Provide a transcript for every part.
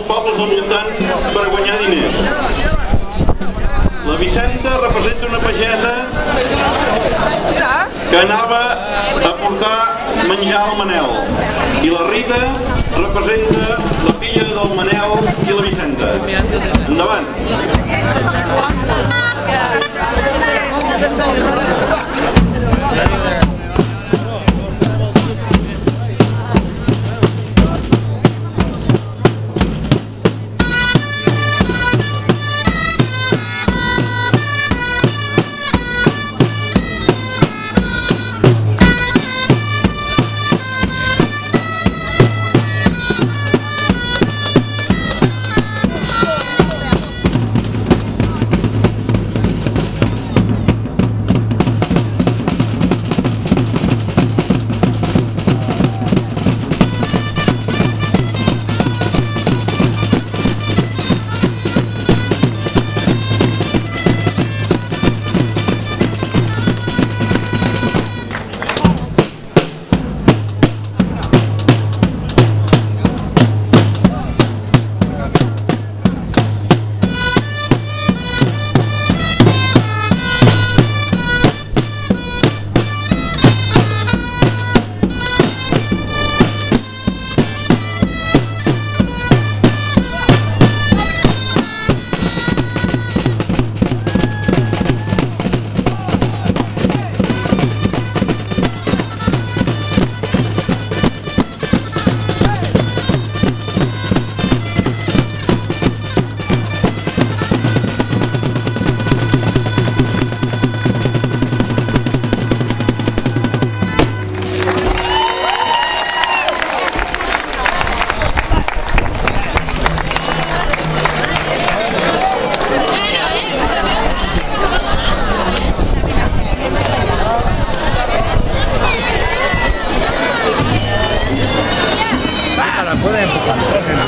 els pobles al voltant per guanyar diners. La Vicenta representa una pagesa que anava a portar menjar al Manel i la Rita representa la filla del Manel i la Vicenta. Endavant!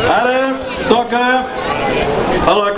Ara toca a la